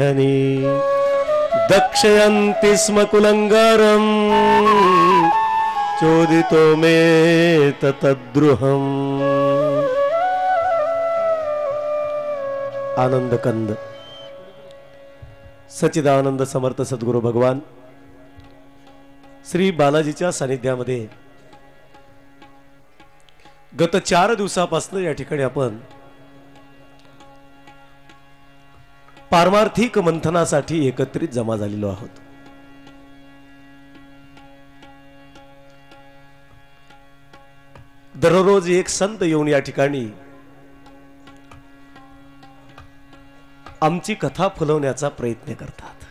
ध्वनि दक्षयन्ति स्म कुलंगारम चोदितो मे तद्रुहम। आनंद कंद सच्चिदानंद समर्थ सद्गुरु भगवान श्री बालाजीच्या सानिध्यामध्ये गत 4 दिवसापासून या ठिकाणी आपण पारमार्थिक मंथनासाठी एकत्रित जमा झालेलो आहोत। दररोज एक संत येऊन या ठिकाणी आमची कथा फुलवण्याचा प्रयत्न करतात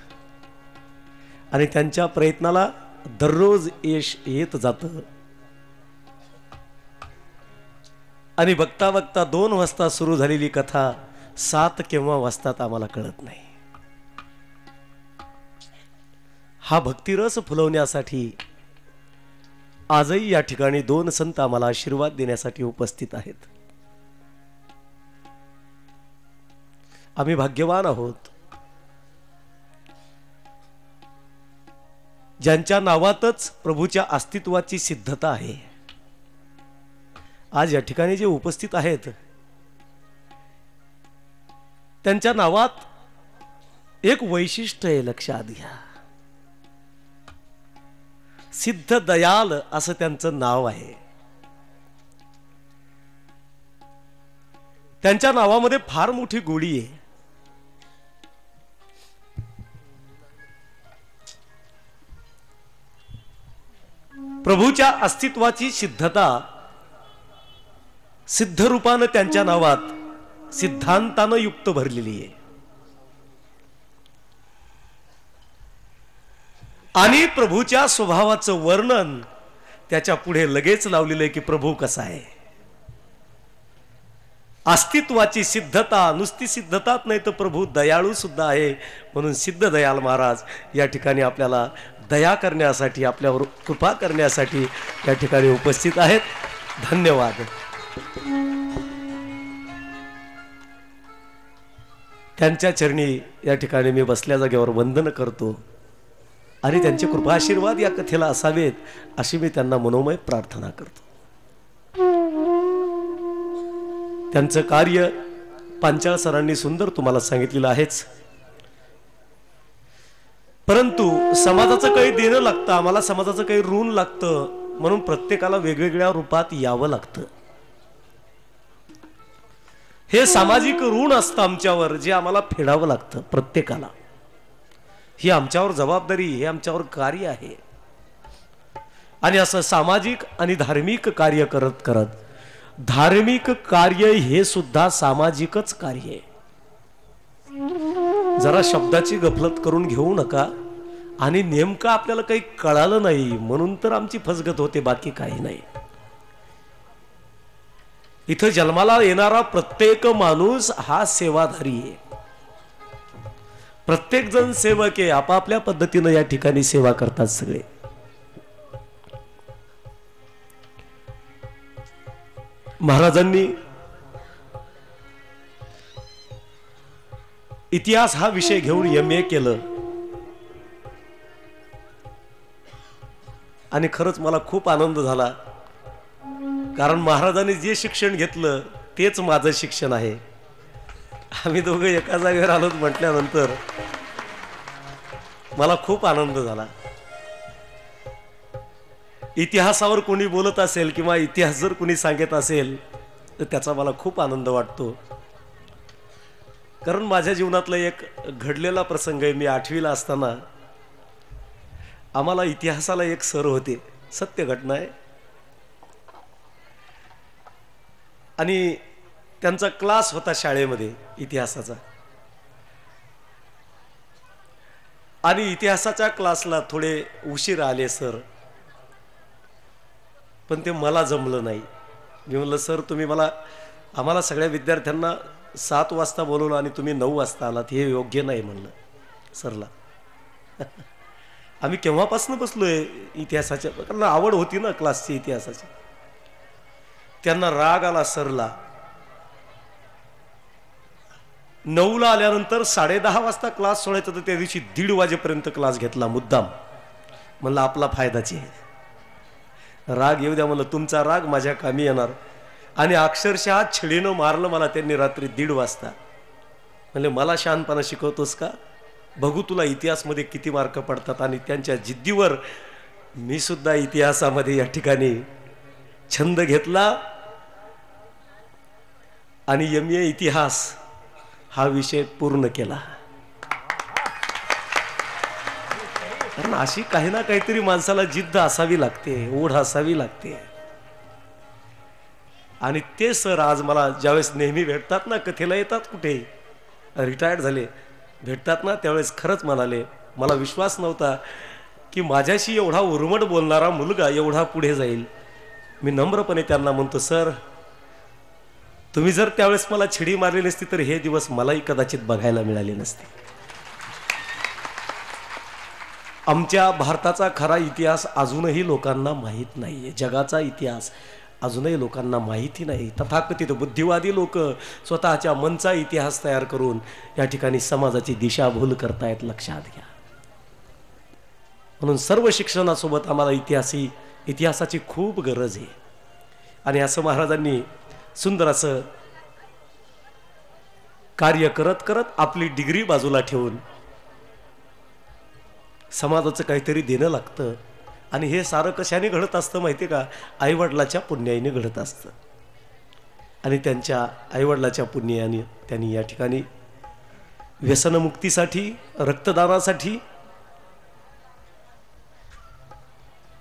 आणि त्यांच्या प्रयत्नाला दररोज यश येत जातं आणि बघता बघता 2 वाजता सुरू झालेली कथा 7 केव्हा वाजतात आम्हाला कळत नाही। हा भक्तिरस फुलवण्यासाठी आजही या ठिकाणी 2 संत आम्हाला आशीर्वाद देण्यासाठी उपस्थित आहेत। आम्ही भाग्यवान आहोत ज्यांच्या नावातच प्रभूच्या अस्तित्वाची सिद्धता आहे। आज या ठिकाणी जे उपस्थित आहेत त्यांच्या नावात एक वैशिष्ट्य आहे, लक्षात घ्या। सिद्ध दयाल असं त्यांचं नाव आहे। त्यांच्या नावामध्ये फार मोठी गोडी आहे। प्रभूच्या अस्तित्वाची सिद्धता सिद्ध रूपानं त्यांच्या नावात सिद्धांतानं युक्त भरलेली आहे आणि प्रभूच्या स्वभावाचं वर्णन त्याच्या पुढे लगेच लावलेलं आहे की प्रभू कसा आहे। अस्तित्वाची सिद्धता नुसती सिद्धताच नाही तर प्रभू दयाळू सुद्धा आहे, म्हणून सिद्ध दयाल महाराज या ठिकाणी आपल्याला दया करण्यासाठी आपल्यावर कृपा करण्यासाठी या ठिकाणी उपस्थित आहेत। धन्यवाद। त्यांच्या चरणी या ठिकाणी मी बसल्या जागेवर वंदन करतो आणि त्यांचे कृपा आशीर्वाद या कथेला असावेत अशी मी त्यांना मनोमय प्रार्थना करतो। त्यांचं कार्य पांचाळ सरांनी सुंदर तुम्हाला सांगितलेलं आहेच, परंतु समाजाचं काही देणं लागतं, आम्हाला समाजाचं काही ऋण लागतं, म्हणून प्रत्येकाला वेगवेगळ्या रूपात यावं लागतं। हे सामाजिक ऋण असतं आमच्यावर जे आम्हाला फेडावं लागतं प्रत्येकाला। ही आमच्यावर जबाबदारी, हे आमच्यावर कार्य आहे आणि असं सामाजिक आणि धार्मिक कार्य करत करत धार्मिक कार्य हे सुद्धा सामाजिकच कार्य आहे। जरा शब्दाची गफलत करून घेऊ नका आणि नेमकं आपल्याला काही कळालं नाही म्हणून तर आमची फसगत होते, बाकी काही नाही। इथं जन्माला येणारा प्रत्येक माणूस हा सेवाधारी आहे, प्रत्येक जण सेवक आहे, आपापल्या पद्धतीनं या ठिकाणी सेवा करतात सगळे। महाराजांनी इतिहास हा विषय घेऊन MA केलं आणि खरंच मला खूप आनंद झाला, कारण महाराजांनी जे शिक्षण घेतलं तेच माझं शिक्षण आहे। आम्ही दोघं एका जागेवर आलोत म्हटल्यानंतर मला खूप आनंद झाला। इतिहासावर कोणी बोलत असेल किंवा इतिहास जर कोणी सांगत असेल तर त्याचा मला खूप आनंद वाटतो, कारण माझ्या जीवनातला एक घडलेला प्रसंग आहे। मी 8वीला असताना आम्हाला इतिहासाला एक सर होते, सत्य घटना आहे, आणि त्यांचा क्लास होता शाळेमध्ये इतिहासाचा, आणि इतिहासाच्या क्लासला थोडे उशीर आले सर, पण ते मला जमलं नाही। मी म्हणलं सर तुम्ही आम्हाला सगळ्या विद्यार्थ्यांना 7 वाजता बोलवलं आणि तुम्ही 9 वाजता आलात, हे योग्य नाही म्हणलं सरला। आम्ही केव्हापासून बसलोय इतिहासाच्या, कारण आवड होती ना क्लासची इतिहासाची। त्यांना राग आला सरला, 9ला आल्यानंतर 10:30 वाजता क्लास सोडायचा, तर त्या दिवशी 1:30 वाजेपर्यंत क्लास घेतला मुद्दाम. म्हणलं आपला फायदाची आहे. राग येऊ द्या म्हणलं, तुमचा राग माझ्या कामी येणार. आणि अक्षरशः छडीनं मारलं मला त्यांनी रात्री 1:30 वाजता. म्हणले मला शहाणपणा शिकवतोस का, बघू तुला इतिहासमध्ये किती मार्क पडतात. आणि त्यांच्या जिद्दीवर मी सुद्धा इतिहासामध्ये या ठिकाणी छंद घेतला आणि MA इतिहास हा विषय पूर्ण केला. कारण अशी काही ना काहीतरी माणसाला जिद्द असावी लागते, ओढ असावी लागते. आणि ते सर आज मला ज्यावेळेस नेहमी भेटतात ना, कथेला येतात, कुठे रिटायर्ड झाले, भेटतात ना, त्यावेळेस खरंच म्हणाले, मला विश्वास नव्हता की माझ्याशी एवढा उर्मट बोलणारा मुलगा एवढा पुढे जाईल. मी नम्रपणे त्यांना म्हणतो, सर तुम्ही जर त्यावेळेस मला छिडी मारली नसती तर हे दिवस मलाही कदाचित बघायला मिळाले नसते. आमच्या भारताचा खरा इतिहास अजूनही लोकांना माहीत नाहीये. जगाचा इतिहास अजूनही लोकांना माहिती नाही. तथाकथित बुद्धिवादी लोक स्वतःच्या मनचा इतिहास तयार करून या ठिकाणी समाजाची दिशाभूल करतायत, लक्षात घ्या. म्हणून सर्व शिक्षणासोबत आम्हाला इतिहासाची खूप गरज आहे. आणि असं महाराजांनी सुंदर असं कार्य करत करत आपली डिग्री बाजूला ठेवून समाजाचं काहीतरी देणं लागतं. आणि हे सारं कशाने घडत असतं माहिती का, आईवडिलाच्या पुण्याईने घडत असतं. आणि त्यांच्या आईवडिलाच्या पुण्याने त्यांनी या ठिकाणी व्यसनमुक्तीसाठी, रक्तदानासाठी,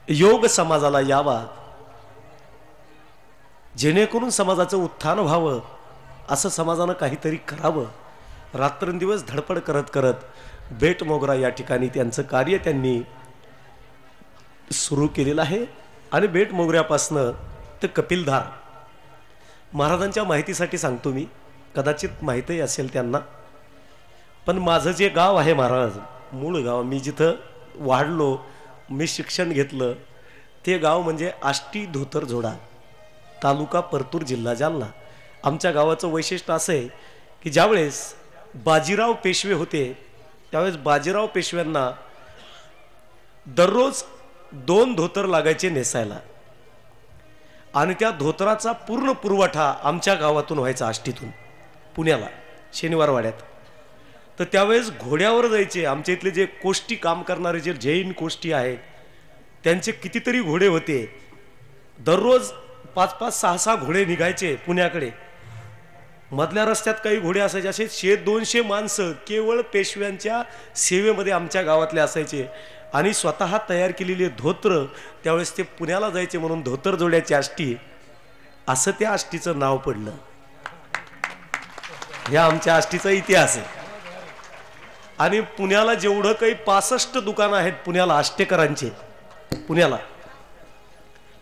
योग समाजाला यावा, जेणेकरून समाजाचं उत्थान व्हावं, असं समाजानं काहीतरी करावं, रात्रंदिवस धडपड करत करत बेटमोगरा या ठिकाणी त्यांचं कार्य त्यांनी सुरू केलेलं आहे. आणि बेटमोगऱ्यापासनं ते कपिलधार, महाराजांच्या माहितीसाठी सांगतो मी, कदाचित माहीतही असेल त्यांना, पण माझं जे गाव आहे महाराज, मूळ गाव, मी जिथं वाढलो, मी शिक्षण घेतलं, ते गाव म्हणजे आष्टी धोतरझोडा, तालुका परतूर, जिल्हा जालना. आमच्या गावाचं वैशिष्ट्य असं आहे की ज्यावेळेस बाजीराव पेशवे होते त्यावेळेस बाजीराव पेशव्यांना दररोज 2 धोतर लागायचे नेसायला. आणि त्या धोतराचा पूर्ण पुरवठा आमच्या गावातून व्हायचा, आष्टीतून पुण्याला शनिवारवाड्यात. तर त्यावेळेस घोड्यावर जायचे. आमच्या इथले जे कोष्टी काम करणारे जे जैन कोष्टी आहेत त्यांचे कितीतरी घोडे होते. दररोज 5-5, 6-6 घोडे निघायचे पुण्याकडे. मधल्या रस्त्यात काही घोडे असायचे, असे 100-200 माणसं केवळ पेशव्यांच्या सेवेमध्ये आमच्या गावातले असायचे. आणि स्वतः तयार केलेले धोत्र, त्यावेळेस ते पुण्याला जायचे म्हणून धोतर जोड्याची आष्टी, असं त्या आष्टीचं नाव पडलं. ह्या आमच्या आष्टीचा इतिहास आहे. आणि पुण्याला जेवढं काही 65 दुकानं आहेत पुण्याला आष्टेकरांचे, पुण्याला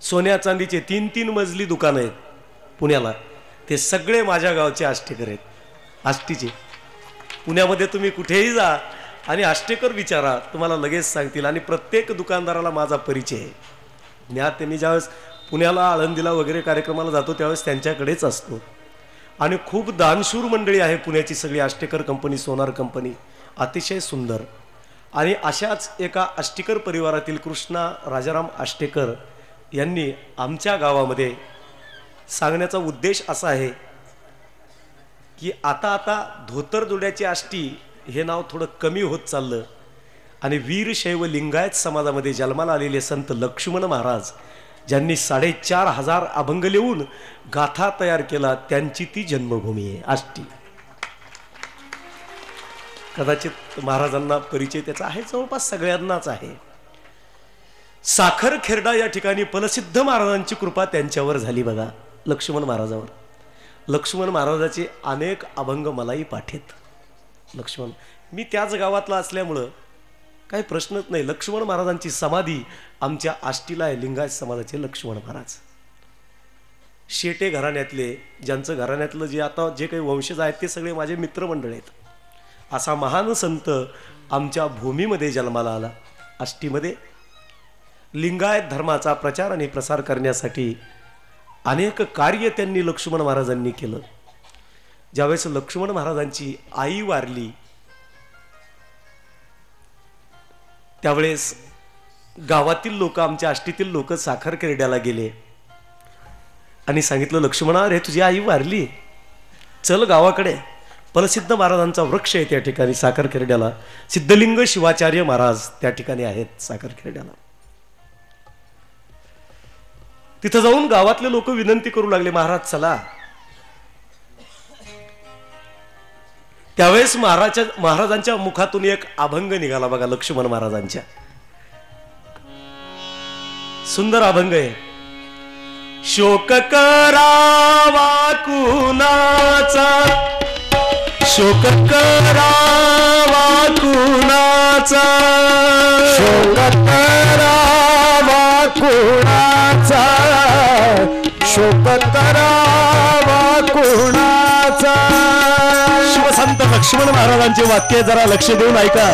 सोन्या चांदीचे 3-3 मजली दुकानं आहेत पुण्याला, ते सगळे माझ्या गावचे आष्टेकर आहेत, आष्टीचे. पुण्यामध्ये तुम्ही कुठेही जा आणि आष्टेकर विचारा, तुम्हाला लगेच सांगतील. आणि प्रत्येक दुकानदाराला माझा परिचय आहे. मी ज्यावेळेस पुण्याला, आळंदीला वगैरे कार्यक्रमाला जातो त्यावेळेस त्यांच्याकडेच असतो. आणि खूप दानशूर मंडळी आहे पुण्याची सगळी. आष्टेकर कंपनी, सोनार कंपनी, अतिशय सुंदर. आणि अशाच एका आष्टेकर परिवारातील कृष्णा राजाराम आष्टेकर यांनी आमच्या गावामध्ये सांगण्याचा उद्देश असा आहे की आता धोतर जोड्याची आष्टी हे नाव थोडं कमी होत चाललं. आणि वीरशैव लिंगायत समाजामध्ये जन्माला आलेले संत लक्ष्मण महाराज, ज्यांनी 4,500 अभंग लिहून गाथा तयार केला, त्यांची ती जन्मभूमी आहे आष्टी. कदाचित महाराजांना परिचय त्याचा आहे, जवळपास सगळ्यांनाच आहे. साखर खेरडा या ठिकाणी प्रसिद्ध महाराजांची कृपा त्यांच्यावर झाली बघा, लक्ष्मण महाराजावर. लक्ष्मण महाराजाचे अनेक अभंग मलाही पाठेत. लक्ष्मण, मी त्याच गावातला असल्यामुळं काही प्रश्नच नाही. लक्ष्मण महाराजांची समाधी आमच्या आष्टीला आहे, लिंगायत समाजाचे लक्ष्मण महाराज. शेटे घराण्यातले, ज्यांचं घराण्यातलं जे काही वंशज आहेत ते सगळे माझे मित्रमंडळ आहेत. असा महान संत आमच्या भूमीमध्ये जन्माला आला. आष्टीमध्ये लिंगायत धर्माचा प्रचार आणि प्रसार करण्यासाठी अनेक कार्य त्यांनी लक्ष्मण महाराजांनी केलं. ज्यावेळेस लक्ष्मण महाराजांची आई वारली त्यावेळेस गावातील लोक, आमच्या आष्टीतील लोक साखर खेरड्याला गेले आणि सांगितलं, लक्ष्मणा रे तुझी आई वारली, चल गावाकडे. प्रसिद्ध महाराजांचा वृक्ष आहे त्या ठिकाणी साखर खेरड्याला. सिद्धलिंग शिवाचार्य महाराज त्या ठिकाणी आहेत साखर खेरड्याला. तिथं जाऊन गावातले लोक विनंती करू लागले, महाराज चला. त्यावेळेस महाराजांच्या मुखातून एक अभंग निघाला बघा, लक्ष्मण महाराजांच्या. सुंदर अभंग आहे. शोक करावा कुणाचा, शोक करावा कुणाचा, शोक करावा कुणाचा, शोक करावा कुणाचा. शिवसंत लक्ष्मण महाराजांचे वाक्य जरा लक्ष देऊन ऐका.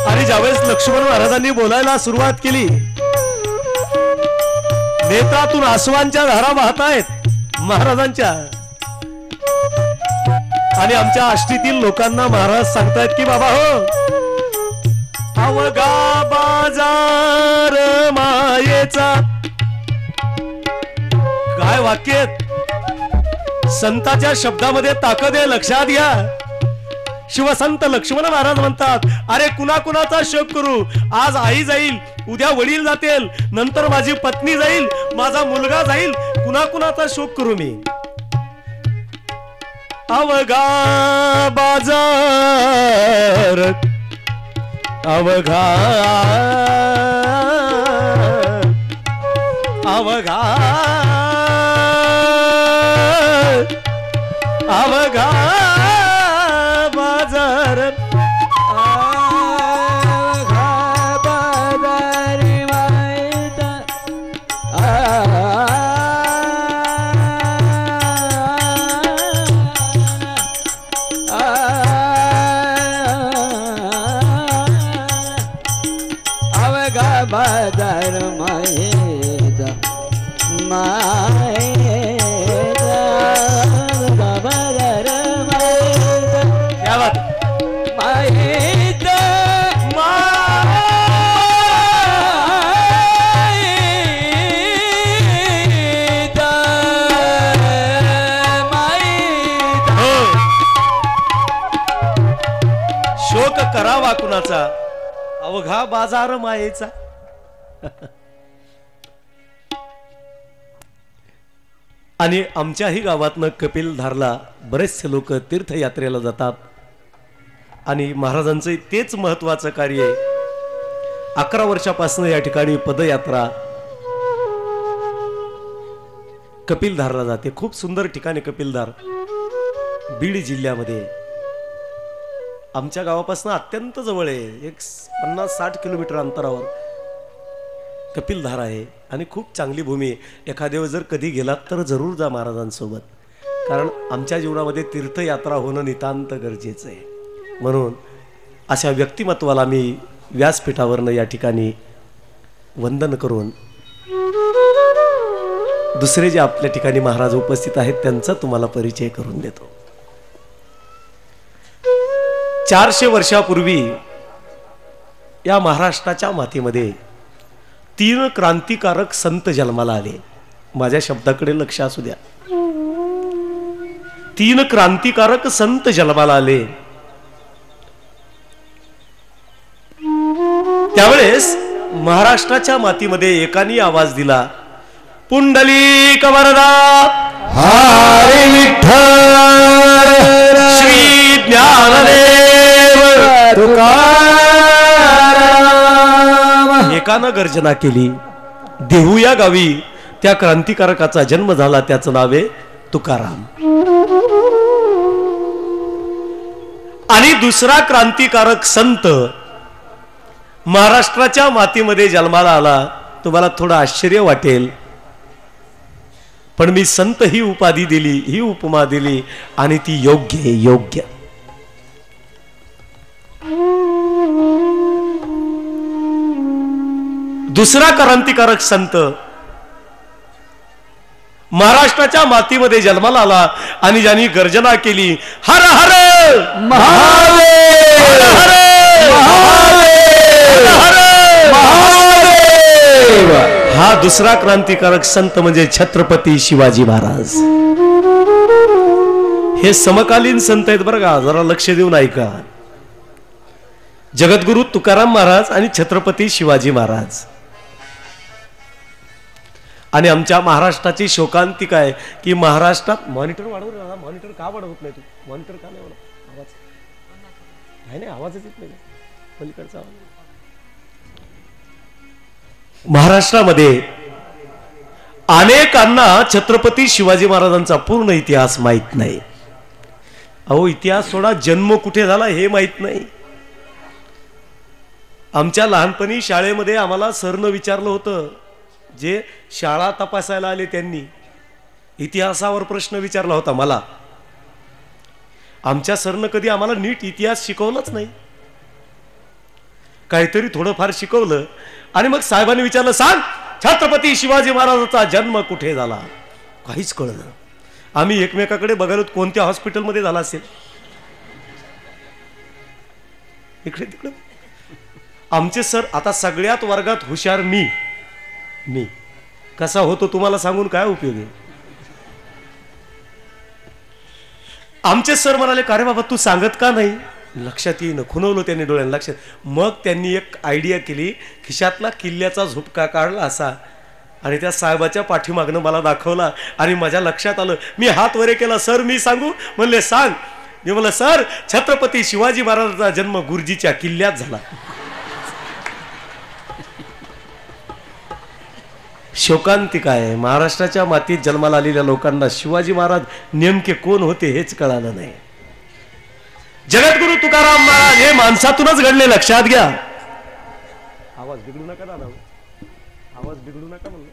आणि ज्यावेळेस लक्ष्मण महाराजांनी बोलायला सुरुवात केली, नेत्रातून आसवांच्या धारा वाहत आहेत महाराजांच्या. आणि आमच्या आष्टीतील लोकांना महाराज सांगतायत की बाबा हो, अवघा बाजार मायेचा. काय वाक्य, संताच्या शब्दामध्ये ताकद आहे, लक्षात घ्या. शिवसंत लक्ष्मण महाराज म्हणतात, अरे कुणाकुणाचा शोक करू, आज आई जाईल, उद्या वडील जातील, नंतर माझी पत्नी जाईल, माझा मुलगा जाईल, कुणाकुणाचा शोक करू मी. अवघा बाजार, अवघा अवघा अवघा बाजार, अवघा बाजार मायेचा. अवघा बाजार मायेचा, मायेचा बाजार मायेचा. क्या बात, मायेचा मायेचा मायेचा. शोक करावा कुणाचा, अवघा बाजार मायेचा. आणि आमच्याही गावातनं कपिलधारला बरेचसे लोक तीर्थयात्रेला जातात आणि महाराजांचं तेच महत्वाचं कार्य आहे. 11 वर्षापासून या ठिकाणी पदयात्रा कपिलधारला जाते. खूप सुंदर ठिकाणी कपिलधार, बीड जिल्ह्यामध्ये. आमच्या गावापासून अत्यंत जवळ आहे, 50-60 किलोमीटर अंतरावर कपिलधार आहे आणि खूप चांगली भूमी. एखाद्या वेळेस जर कधी गेलात तर जरूर जा महाराजांसोबत, कारण आमच्या जीवनामध्ये तीर्थयात्रा होणं नितांत गरजेचं आहे. म्हणून अशा व्यक्तिमत्वाला मी व्यासपीठावरनं या ठिकाणी वंदन करून दुसरे जे आपल्या ठिकाणी महाराज उपस्थित आहेत त्यांचा तुम्हाला परिचय करून देतो. 400 वर्षापूर्वी या महाराष्ट्राच्या मातीमध्ये 3 क्रांतिकारक संत जन्माला आले. माझ्या शब्दाकडे लक्ष असू द्या. 3 क्रांतिकारक संत जन्माला आले. त्यावेळेस महाराष्ट्राच्या मातीमध्ये एकाने आवाज दिला, पुंडलिक वरदा हरी विठ्ठल श्री ज्ञानदेव तुकाराम. एकानं गर्जना केली. देहू या गावी त्या क्रांतिकारकाचा जन्म झाला, त्याचं नाव आहे तुकाराम. आणि दुसरा क्रांतिकारक संत महाराष्ट्राच्या मातीमध्ये जन्माला आला. तुम्हाला थोडं आश्चर्य वाटेल, पण मी संत ही उपाधी दिली, ही उपमा दिली आणि ती योग्य आहे, योग्य. दुसरा क्रांतिकारक संत महाराष्ट्राच्या मातीमध्ये जन्माला आला आणि ज्यांनी गर्जना केली हर हर महादेव, हर हर महादेव, हा दुसरा क्रांतिकारक संत म्हणजे छत्रपती शिवाजी महाराज. हे समकालीन संत आहेत बरं का, जरा लक्ष देऊन ऐका. जगद्गुरु तुकाराम महाराज आणि छत्रपती शिवाजी महाराज. आणि आमच्या महाराष्ट्राची शोकांतिका आहे की महाराष्ट्रात मॉनिटर वाढवलं. मॉनिटर का वाढवत नाही तू? मॉनिटर का नाही वाढवत? आवाज नाही, आवाजच येत नाही पलीकडचा आवाज. महाराष्ट्रामध्ये अनेकांना छत्रपती शिवाजी महाराजांचा पूर्ण इतिहास माहित नाही. अहो इतिहास सोडा, जन्म कुठे झाला हे माहित नाही. आमच्या लहानपणी शाळेमध्ये आम्हाला सरनं विचारलं होतं, जे शाळा तपासायला आले त्यांनी इतिहासावर प्रश्न विचारला होता मला. आमच्या सरनं कधी आम्हाला नीट इतिहास शिकवलाच नाही. काहीतरी थोडंफार शिकवलं आणि मग साहेबांनी विचारलं, सांग छत्रपती शिवाजी महाराजांचा जन्म कुठे झाला? काहीच कळलं. आम्ही एकमेकाकडे बघायला कोणत्या हॉस्पिटलमध्ये झाला असेल, इकडे तिकडे. आमचे सर आता सगळ्यात वर्गात हुशार मी कसा होतो तुम्हाला सांगून काय उपयोग आहे. आमचे सर म्हणाले, का रे बाबा तू सांगत का नाही? लक्षात येईन. खुणवलं त्यांनी डोळ्यांना लक्षात. मग त्यांनी एक आयडिया केली, खिशातला किल्ल्याचा झुपका काढला असा आणि त्या साहेबाच्या पाठीमागनं मला दाखवला आणि माझ्या लक्षात आलं. मी हात वरे केला, सर मी सांगू? म्हणले सांग. मी म्हणलं, सर छत्रपती शिवाजी महाराजांचा जन्म गुरुजीच्या किल्ल्यात झाला. शोकांतिका आहे. महाराष्ट्राच्या मातीत जन्माला आलेल्या लोकांना शिवाजी महाराज नेमके कोण होते हेच कळालं नाही. जगद्गुरु तुकाराम महाराज हे माणसातूनच घडले, लक्षात घ्या. आवाज बिघडू नका दादा, आवाज बिघडू नका म्हणलं.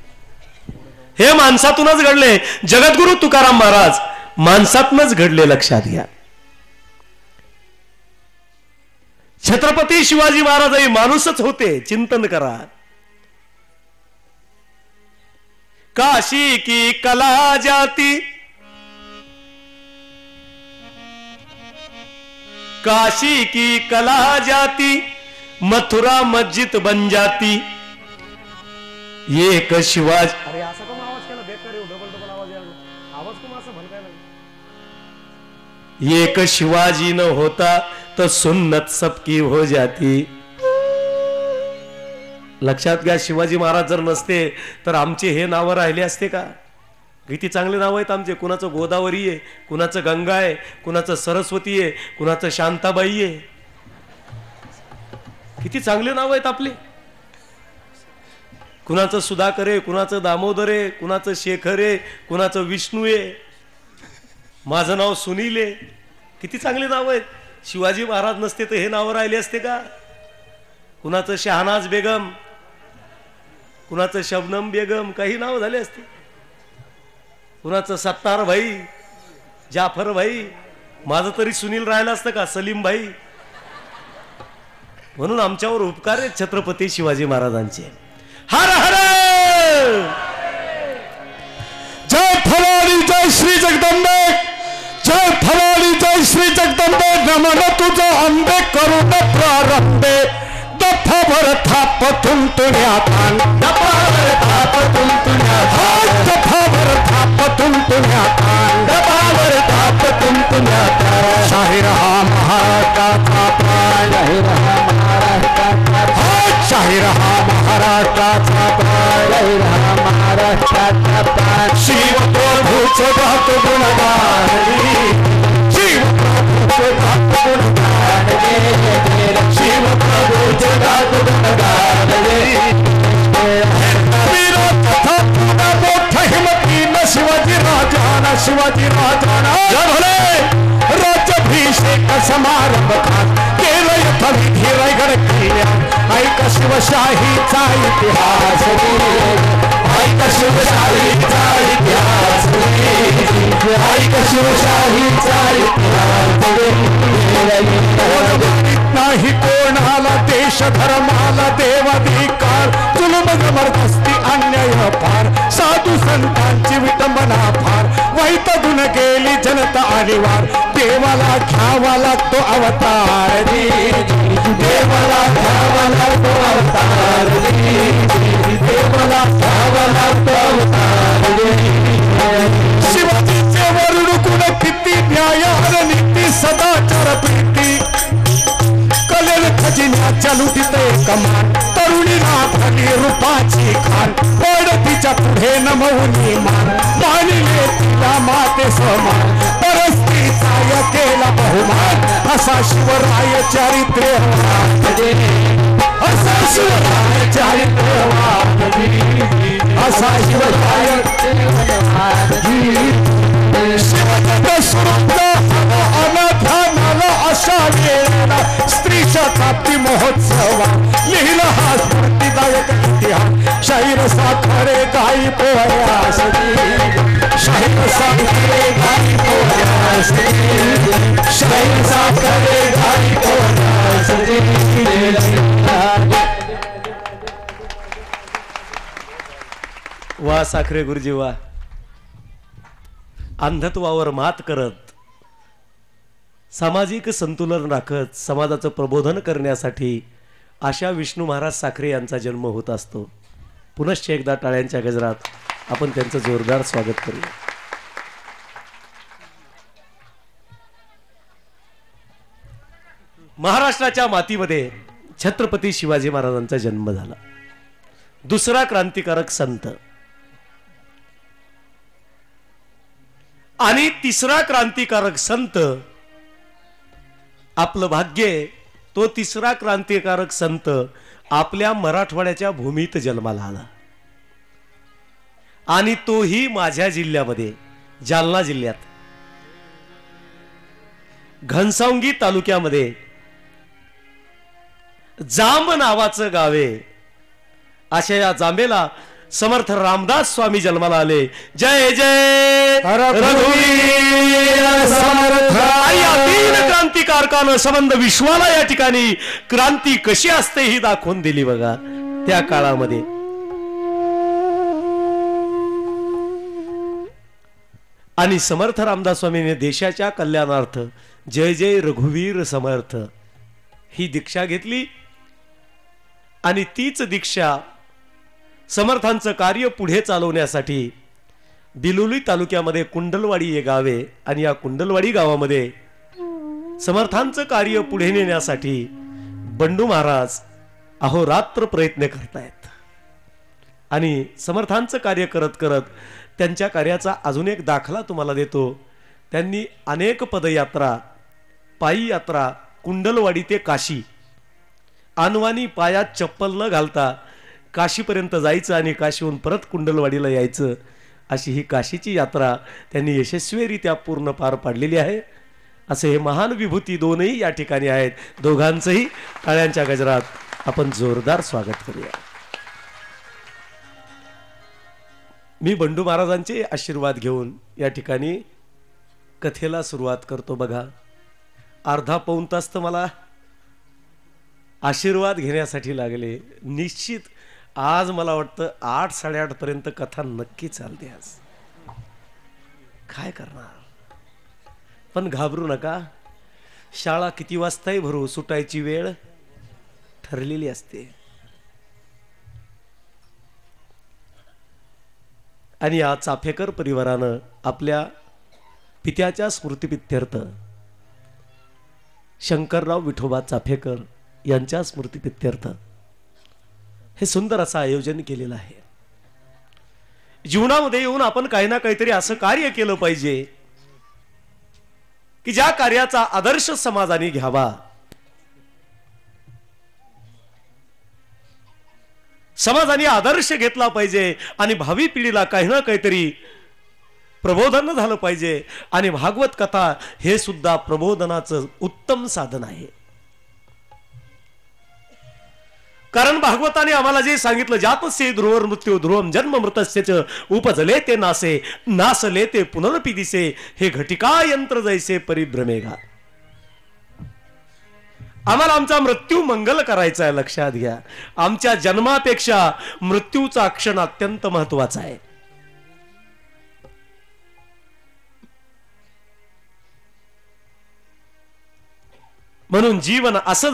हे माणसातूनच घडले. जगद्गुरु तुकाराम महाराज माणसातूनच घडले, लक्षात घ्या. छत्रपती शिवाजी महाराजही माणूसच होते, चिंतन करा. काशी की कला जाती, काशी की कला जाती, मथुरा मस्जिद बन जाती. एक शिवाजी. अरे असा कम आवाज केला बेकार, डबल आवाज यायला. आवाज कम असा भलकाय लागला. एक शिवाजी न होता तो सुन्नत सबकी हो जाती. लक्षात घ्या, शिवाजी महाराज जर नसते तर आमचे हे नाव राहिले असते का? किती चांगले नाव आहेत आमचे. कुणाचं गोदावरी आहे, कुणाचं गंगा आहे, कुणाचं सरस्वती आहे, कुणाचं शांताबाई आहे. किती चांगले नाव आहेत आपले. कुणाचं सुधाकर आहे, कुणाचं दामोदर आहे, कुणाचं शेखर आहे, कुणाचं विष्णू आहे. माझं नाव सुनील आहे. किती चांगले नाव आहेत. शिवाजी महाराज नसते तर हे नाव राहिले असते का? कुणाचं शहानाज बेगम, कुणाचं शबनम बेगम, काही नाव झाले असते. कुणाचं सत्तार भाई, जाफर भाई. माझं तरी सुनील राहिलं असतं का? सलीम भाई. म्हणून आमच्यावर उपकार आहेत छत्रपती शिवाजी महाराजांचे. हर हर जय भवानी, जय श्री जगदंबे, जय भवानी, जय श्री जगदंबे. नमन तुझं अंबे करून प्रारंभे. दफावर थाप तुंतुण्यात, दफावर थाप तुंतुण्यात, दफावर थाप तुंतुण्यात, दफावर थाप तुंतुण्यात. शाही रहा महाराष्ट्राचा प्राण, शाही रहा महाराष्ट्राचा प्राण, शाही रहा महाराष्ट्राचा प्राण, शाही रहा महाराष्ट्राचा प्राण. शिव प्रभूचे गात गुणगान, शिव प्रभूचे गात गुणगान, शिव प्रभूचे गात गुणगान. वीरा तथा पुन्हा मोठ हिमतीन शिवाजी राजाना, शिवाजी राजाना भले राज्याभिषेक समारंभ खास केलं यथाविधी रायगड किल्ल्यात. ऐका शिवशाहीचा इतिहास, ऐका शिवशाहीचा इतिहास, ऐका शिवशाहीचा इतिहास. नाही कोणाला देश देश धर्माला देवाधिकार जुलूम जबरदस्ती अन्याय फार साधू संतांची विटंबना फार वैतागून गेली जनता आणि वार देवाला घ्यावा लागतो अवतार देवाला घ्यावा लागतो अवतार देवाला घ्यावा लागतो अवतार शिवाजीचे वर्णुकुण किती न्याय आणि नीती सदाचार प्रीती कलेल खजिन्याच्या लुटीत कमान तरुणी राखली रूपाची खान पडतीच्या पुढे नमवून मान मानिले तिला माते समान परस्त्रीचा या केला बहुमान असा शिवराय चारित्र्य असा शिवराय चारित्र्य असा शिवराय शिवजग सुरुंद अनाध्यानाला अशा वेळेला स्त्रीच्या प्राप्ती महोत्सवा लिहिला हा स्फूर्तिदायक इतिहास शाहीर साखरे गाई पोहऱ्यास शाहीर साखरे गाई पोहऱ्यास शाहीर साखरे गाई पोहऱ्यास वा साखरे गुरुजी वा अंधत्वावर मात करत सामाजिक संतुलन राखत समाजाचं प्रबोधन करण्यासाठी अशा विष्णू महाराज साखरे यांचा जन्म होत असतो. पुनश्च एकदा टाळ्यांच्या गजरात आपण त्यांचं जोरदार स्वागत करूया. महाराष्ट्राच्या मातीमध्ये छत्रपती शिवाजी महाराजांचा जन्म झाला. दुसरा क्रांतिकारक संत आणि तिसरा क्रांतिकारक संत. आपलं भाग्य तो तिसरा क्रांतिकारक संत आपल्या मराठवाड्याच्या भूमीत जन्माला आला आणि तोही माझ्या जिल्ह्यामध्ये जालना जिल्ह्यात घनसावंगी तालुक्यामध्ये जांब नावाचं गाव आहे. अशा या जांबेला समर्थ रामदास स्वामी जन्माला आले. जय जय रघुवीर समर्थ. तीन क्रांतिकारकानं संबंध विश्वाला या ठिकाणी क्रांती कशी असते ही दाखवून दिली बघा. त्या काळामध्ये आणि समर्थ रामदास स्वामीने देशाच्या कल्याणार्थ जय जय रघुवीर समर्थ ही दीक्षा घेतली आणि तीच दीक्षा समर्थांचं कार्य पुढे चालवण्यासाठी बिलोली तालुक्यामध्ये कुंडलवाडी हे गाव आहे आणि या कुंडलवाडी गावामध्ये समर्थांचं कार्य पुढे नेण्यासाठी बंडू महाराज अहोरात्र प्रयत्न करतायत आणि समर्थांचं कार्य करत करत त्यांच्या कार्याचा अजून एक दाखला तुम्हाला देतो. त्यांनी अनेक पदयात्रा पायी यात्रा कुंडलवाडी ते काशी अनवानी पायात चप्पल न घालता काशीपर्यंत जायचं आणि काशीहून परत कुंडलवाडीला यायचं अशी ही काशीची यात्रा त्यांनी यशस्वीरित्या पूर्ण पार पाडलेली आहे. असे हे महान विभूती दोनही या ठिकाणी आहेत. दोघांचंही टाळ्यांच्या गजरात आपण जोरदार स्वागत करूया. मी बंडू महाराजांचे आशीर्वाद घेऊन या ठिकाणी कथेला सुरुवात करतो. बघा अर्धा पाऊण तास तर मला आशीर्वाद घेण्यासाठी लागले. निश्चित आज मला वाटतं 8-8:30 पर्यंत कथा नक्की चालते. आज काय करणार पण घाबरू नका. शाळा किती वाजताही भरू सुटायची वेळ ठरलेली असते आणि या चाफेकर परिवारानं आपल्या पित्याच्या स्मृतिप्रित्यर्थ शंकरराव विठोबा चाफेकर यांच्या स्मृतिप्रित्यर्थ हे सुंदर असं आयोजन केलेलं आहे. जीवनामध्ये येऊन आपण काही ना काहीतरी असं कार्य केलं पाहिजे की ज्या कार्याचा आदर्श समाजाने घ्यावा. समाजाने आदर्श घेतला पाहिजे आणि भावी पिढीला काही ना काहीतरी प्रबोधन झालं पाहिजे. आणि भागवत कथा हे सुद्धा प्रबोधनाचं उत्तम साधन आहे. कारण भागवताने आम्हाला जे सांगितलं जातस्य ध्रुवर मृत्यू ध्रुवम जन्म मृतस्यच उपजले ते नासे नासले ते पुनरपि दिसे हे घटिका यंत्र जैसे परिभ्रमेगा. आम्हाला आमचा मृत्यू मंगल करायचा आहे. लक्षात घ्या, आमच्या जन्मापेक्षा मृत्यूचा क्षण अत्यंत महत्वाचा आहे. म्हणून जीवन असं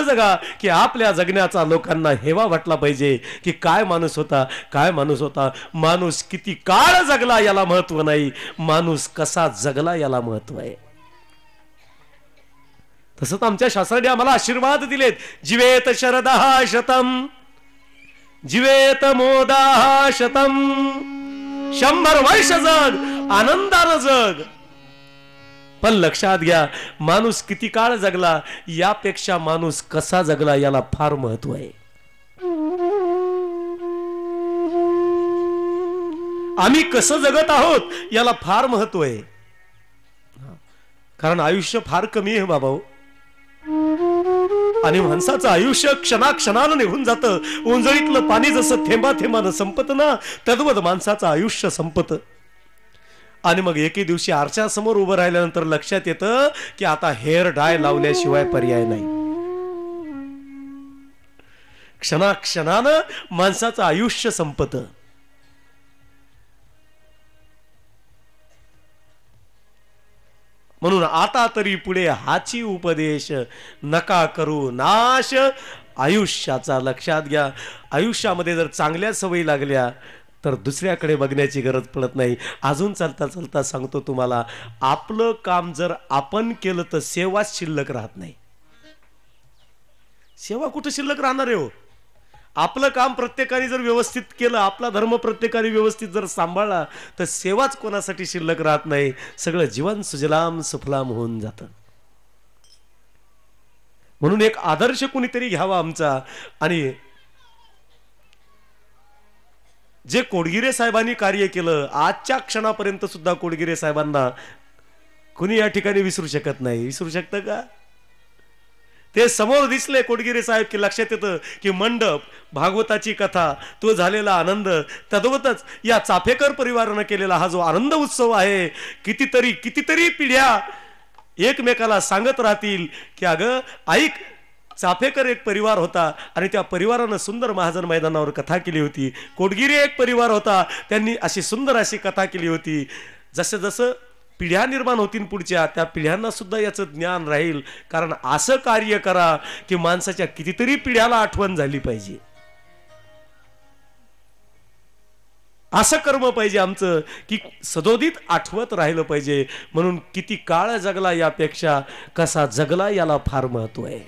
जगा की आपल्या जगण्याचा लोकांना हेवा वाटला पाहिजे की काय माणूस होता. माणूस किती काळ जगला याला महत्व नाही, माणूस कसा जगला याला महत्व आहे. तसंच आमच्या शास्त्राने आम्हाला आशीर्वाद दिलेत. जीवेत शरदः शतम, जीवेत मोदः शतम. 100 वर्ष जग, आनंदानं जग. पण लक्षात घ्या, माणूस किती काळ जगला यापेक्षा माणूस कसा जगला याला फार महत्व आहे. आम्ही कसं जगत आहोत याला फार महत्व आहे. कारण आयुष्य फार कमी आहे बाबा. आणि माणसाचं आयुष्य क्षणाक्षणानं निघून जातं. उंजळीतलं पाणी जसं थेंबा थेंबानं संपत ना, तद्वत माणसाचं आयुष्य संपत. आणि मग एके दिवशी आरशासमोर उभं राहिल्यानंतर लक्षात येतं की आता हेअर डाय लावल्याशिवाय पर्याय नाही. क्षणाक्षणानं माणसाचं आयुष्य संपत. म्हणून आता तरी पुढे हाची उपदेश, नका करू नाश आयुष्याचा. लक्षात घ्या, आयुष्यामध्ये जर चांगल्या सवयी लागल्या तर दुसऱ्याकडे बघण्याची गरज पडत नाही. अजून चालता चालता सांगतो तुम्हाला, आपलं काम जर आपण केलं तर सेवाच शिल्लक राहत नाही. सेवा कुठं शिल्लक राहणार आहे हो? आपलं काम प्रत्येकाने जर व्यवस्थित केलं, आपला धर्म प्रत्येकाने व्यवस्थित जर सांभाळला तर सेवाच कोणासाठी शिल्लक राहत नाही. सगळं जीवन सुजलाम सुफलाम होऊन जातं. म्हणून एक आदर्श कुणीतरी घ्यावा आमचा. आणि जे कोडगिरे साहेबांनी कार्य केलं आजच्या क्षणापर्यंत सुद्धा कोडगिरे साहेबांना कुणी या ठिकाणी विसरू शकत नाही. विसरू शकतं का? ते समोर दिसले कोडगिरे साहेब की लक्षात येतं की मंडप, भागवताची कथा, तो झालेला आनंद, तद्वतच या चाफेकर परिवारानं केलेला हा जो आनंद उत्सव आहे, कितीतरी पिढ्या एकमेकाला सांगत राहतील की अगं ऐक, चाफेकर एक परिवार होता आणि त्या परिवारानं सुंदर महाजन मैदानावर कथा केली होती. कोडगिरी एक परिवार होता, त्यांनी अशी सुंदर अशी कथा केली होती. जसं जसं पिढ्या निर्माण होतील पुढच्या, त्या पिढ्यांना सुद्धा याचं ज्ञान राहील. कारण असं कार्य करा की माणसाच्या कितीतरी पिढ्याला आठवण झाली पाहिजे. असं कर्म पाहिजे आमचं की सदोदित आठवत राहिलं पाहिजे. म्हणून किती काळ जगला यापेक्षा कसा जगला याला फार महत्व आहे.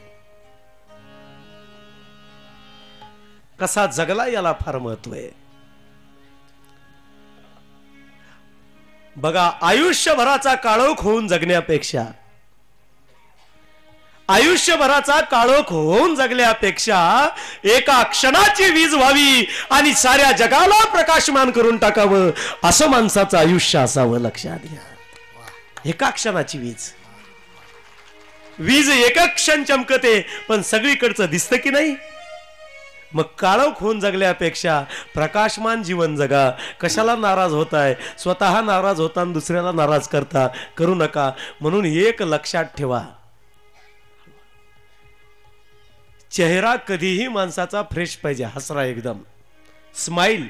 कसा जगला याला फार महत्व आहे. बघा, आयुष्यभराचा काळोख होऊन जगण्यापेक्षा, आयुष्यभराचा काळोख होऊन जगल्यापेक्षा एका क्षणाची वीज व्हावी आणि साऱ्या जगाला प्रकाशमान करून टाकावं असं माणसाचं आयुष्य असावं. लक्षात घ्या, एका क्षणाची वीज एक क्षण चमकते पण सगळीकडचं दिसतं की नाही. मग काळोख होऊन जगल्यापेक्षा प्रकाशमान जीवन जगा. कशाला नाराज होताय? स्वतः नाराज होता आणि दुसऱ्याला नाराज करू नका. म्हणून एक लक्षात ठेवा, चेहरा कधीही माणसाचा फ्रेश पाहिजे, हसरा एकदम, स्माइल.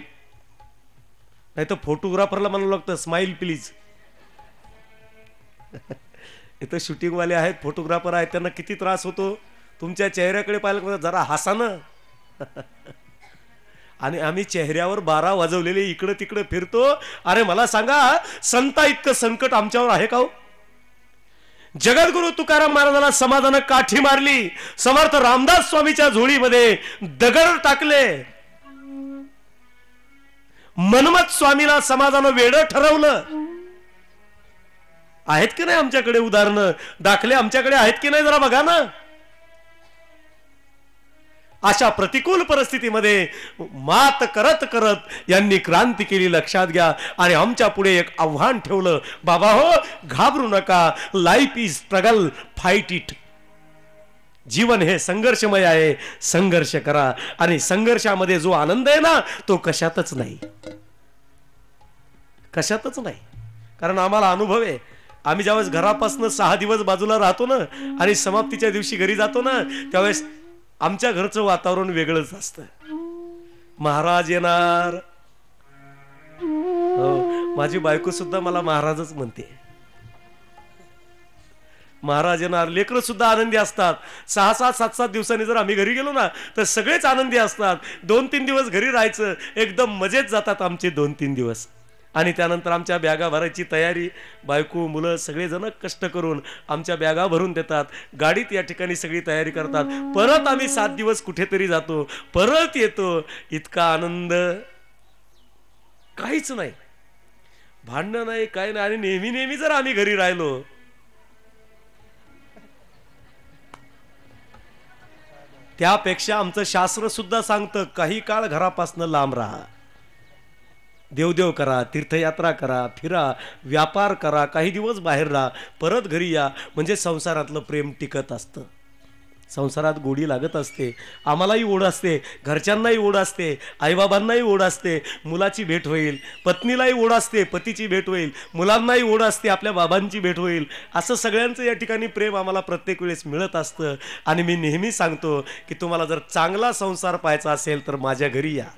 नाही तर फोटोग्राफरला म्हणावं लागतं स्माइल प्लीज. इथं शूटिंगवाले आहेत, फोटोग्राफर आहेत, त्यांना किती त्रास होतो. तुमच्या चेहऱ्याकडे पाहिलं जरा हसा ना. आणि आम्ही चेहऱ्यावर 12 वाजवलेले इकडं तिकडं फिरतो. अरे मला सांगा, संता इतकं संकट आमच्यावर आहे का हो? जगद्गुरु तुकाराम महाराजांना समाजानं काठी मारली, समर्थ रामदास स्वामीच्या झोळीमध्ये दगड टाकले, मनमत स्वामीला समाजानं वेडं ठरवलं. आहेत की नाही आमच्याकडे उदाहरणं, दाखले आमच्याकडे आहेत की नाही? जरा बघा ना. अशा प्रतिकूल परिस्थितीमध्ये मात करत करत यांनी क्रांती केली. लक्षात घ्या. आणि आमच्या पुढे एक आव्हान ठेवलं, बाबा हो घाबरू नका, life is struggle, fight it. जीवन हे संघर्षमय आहे, संघर्ष करा. आणि संघर्षामध्ये जो आनंद आहे ना तो कशातच नाही, कशातच नाही. कारण आम्हाला अनुभव आहे. आम्ही ज्यावेळेस घरापासून 6 दिवस बाजूला राहतो ना आणि समाप्तीच्या दिवशी घरी जातो ना, त्यावेळेस आमच्या घरचं वातावरण वेगळंच असतं. महाराज येणार. हो, माझी बायको सुद्धा मला महाराजच म्हणते. महाराज येणार. लेकरं सुद्धा आनंदी असतात. 6-7, 7-7 दिवसांनी जर आम्ही घरी गेलो ना तर सगळेच आनंदी असतात. 2-3 दिवस घरी राहायचं, एकदम मजेत जातात आमचे 2-3 दिवस. आणि त्यानंतर आमच्या बॅगा भरायची तयारी. बायको मुलं सगळेजण कष्ट करून आमच्या बॅगा भरून देतात. गाडीत या ठिकाणी सगळी तयारी करतात. परत आम्ही 7 दिवस कुठेतरी जातो, परत येतो. इतका आनंद काहीच नाही, भांडणं नाही, काही नाही. आणि नेहमी नेहमी जर आम्ही घरी राहिलो त्यापेक्षा आमचं शास्त्र सुद्धा सांगतं काही काळ घरापासून लांब राहा. देवदेव करा, तीर्थयात्रा करा, फिरा, व्यापार करा, काही दिवस बाहेर राहा, परत घरी या. म्हणजे संसारातलं प्रेम टिकत असतं, संसारात गोडी लागत असते. आम्हालाही ओढ असते, घरच्यांनाही ओढ असते, आईबाबांनाही ओढ असते, मुलाची भेट होईल. पत्नीलाही ओढ असते, पतीची भेट होईल. मुलांनाही ओढ असते, आपल्या बाबांची भेट होईल. असं सगळ्यांचं या ठिकाणी प्रेम आम्हाला प्रत्येक वेळेस मिळत असतं. आणि मी नेहमी सांगतो की तुम्हाला जर चांगला संसार पाहायचा असेल तर माझ्या घरी या.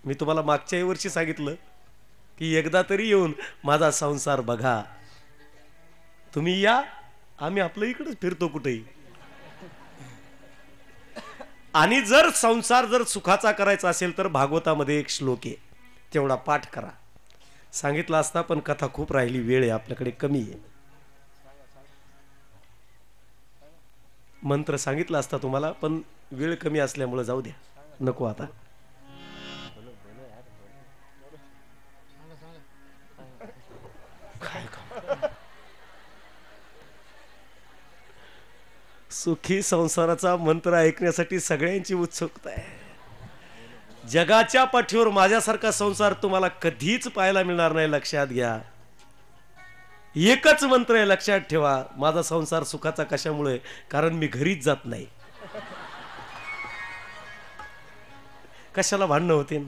मी तुम्हाला मागच्याही वर्षी सांगितलं की एकदा तरी येऊन माझा संसार बघा. तुम्ही या, आम्ही आपलं इकडेच फिरतो कुठेही. आणि जर संसार जर सुखाचा करायचा असेल तर भागवतामध्ये एक श्लोक आहे, तेवढा पाठ करा. सांगितलं असता पण कथा खूप राहिली, वेळ आहे आपल्याकडे कमी आहे. मंत्र सांगितला असता तुम्हाला पण वेळ कमी असल्यामुळे जाऊ द्या, नको आता. सुखी संसाराचा मंत्र ऐकण्यासाठी सगळ्यांची उत्सुकता आहे. जगाच्या पाठीवर माझ्यासारखा संसार तुम्हाला कधीच पाहायला मिळणार नाही, लक्षात घ्या. एकच मंत्र आहे, लक्षात ठेवा. माझा संसार सुखाचा कशामुळे? कारण मी घरीच जात नाही. कशाला भांडणं होते?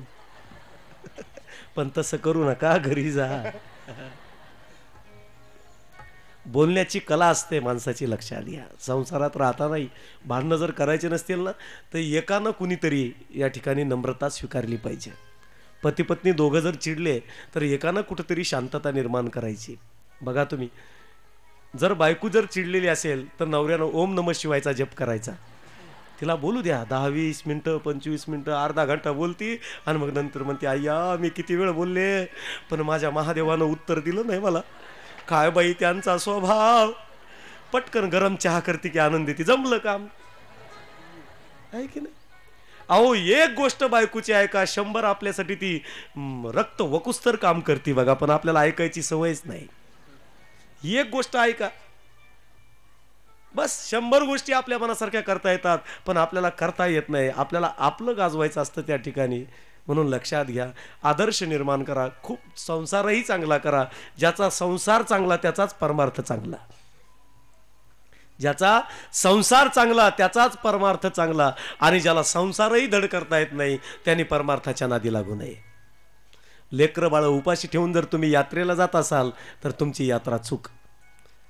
पण तसं करू नका, घरी जा. बोलण्याची कला असते माणसाची, लक्षात घ्या. संसारात राहता नाही, भांडणं जर करायचे नसतील ना तर एकानं कुणीतरी या ठिकाणी नम्रता स्वीकारली पाहिजे. पती पत्नी दोघं जर चिडले तर एकानं कुठेतरी शांतता निर्माण करायची. बघा तुम्ही, जर बायको जर चिडलेली असेल तर नवऱ्यानं ओम नमः शिवायचा जप करायचा. तिला बोलू द्या, 10-20 मिनटं, 25 मिनटं, अर्धा घंटा बोलती आणि मग नंतर म्हणते, अय्या मी किती वेळ बोलले पण माझ्या महादेवानं उत्तर दिलं नाही मला. काय बाई त्यांचा स्वभाव. पटकन गरम चहा करते की आनंद देते, जमलं काम आहे की नाही? अहो एक गोष्ट बायकोची ऐका, 100 आपल्यासाठी ती रक्त वकुस्तर काम करते बघा, पण आपल्याला ऐकायची सवयच नाही. एक गोष्ट ऐका बस, 100 गोष्टी आपल्या मनासारख्या करता येतात पण आपल्याला करता येत नाही. आपल्याला आपलं गाजवायचं असतं त्या ठिकाणी. म्हणून लक्षात घ्या, आदर्श निर्माण करा, खूप संसारही चांगला करा. ज्याचा संसार चांगला त्याचाच परमार्थ चांगला. ज्याचा संसार चांगला त्याचाच परमार्थ चांगला. आणि ज्याला संसारही धड करता येत नाही त्यांनी परमार्थाच्या नादी लागू नये. लेकरं बाळ उपाशी ठेवून जर तुम्ही यात्रेला जात असाल तर तुमची यात्रा चूक.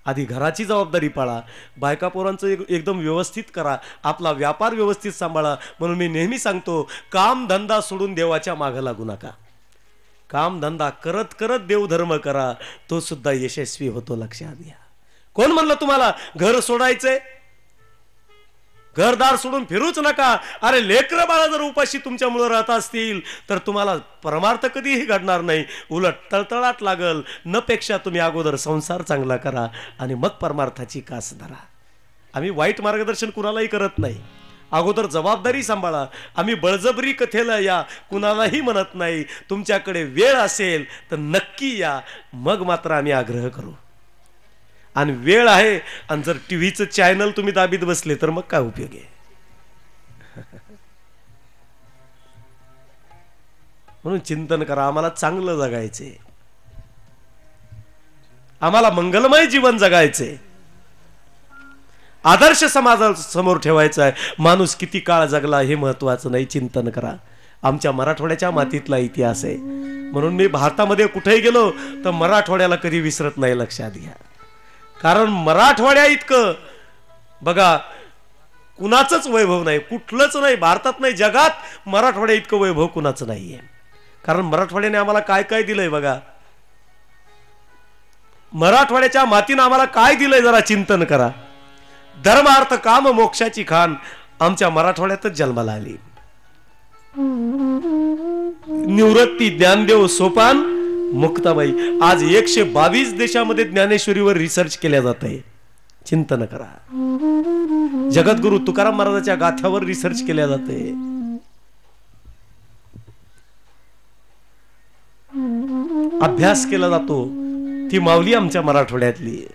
आधी घराची जबाबदारी पाळा, बायका पोरांचं एकदम व्यवस्थित करा, आपला व्यापार व्यवस्थित सांभाळा. म्हणून मी नेहमी सांगतो, काम धंदा सोडून देवाच्या मागे लागू नका. काम धंदा करत करत देवधर्म करा, तो सुद्धा यशस्वी होतो, लक्षात घ्या. कोण म्हणलं तुम्हाला घर सोडायचंय? घरदार सोडून फिरूच नका. अरे लेकरं बाळा जर उपाशी तुमच्यामुळे राहत असतील तर तुम्हाला परमार्थ कधीही घडणार नाही, उलट तळतळाट लागल. न पेक्षा तुम्ही अगोदर संसार चांगला करा आणि मग परमार्थाची कास धरा. आम्ही वाईट मार्गदर्शन कुणालाही करत नाही, अगोदर जबाबदारी सांभाळा. आम्ही बळजबरी कथेला या कुणालाही म्हणत नाही. तुमच्याकडे वेळ असेल तर नक्की या, मग मात्र आम्ही आग्रह करू. आणि वेळ आहे आणि जर टीव्हीचं चॅनल तुम्ही दाबीत बसले तर मग काय उपयोग आहे? म्हणून चिंतन करा, आम्हाला चांगलं जगायचंय, आम्हाला मंगलमय जीवन जगायचंय, आदर्श समाजासमोर ठेवायचा आहे. माणूस किती काळ जगला हे महत्वाचं नाही, चिंतन करा. आमच्या मराठवाड्याच्या मातीतला इतिहास आहे. म्हणून मी भारतामध्ये कुठेही गेलो तर मराठवाड्याला कधी विसरत नाही, लक्षात घ्या. कारण मराठवाड्या इतकं बघा कुणाचंच वैभव नाही, कुठलंच नाही, भारतात नाही, जगात मराठवाड्या इतकं वैभव कुणाचं नाहीये. कारण मराठवाड्याने आम्हाला काय काय दिलंय बघा. मराठवाड्याच्या मातीनं आम्हाला काय दिलंय जरा चिंतन करा. धर्म अर्थ काम मोक्षाची खान आमच्या मराठवाड्यातच जन्माला आली. निवृत्ती ज्ञानदेव सोपान मुक्ताबाई. आज 122 देशामध्ये ज्ञानेश्वरीवर रिसर्च केल्या जात आहे. चिंतन करा. जगद्गुरु तुकाराम महाराजांच्या गाथ्यावर रिसर्च केल्या जाते. अभ्यास केला जातो. ती माऊली आमच्या मराठवाड्यातली.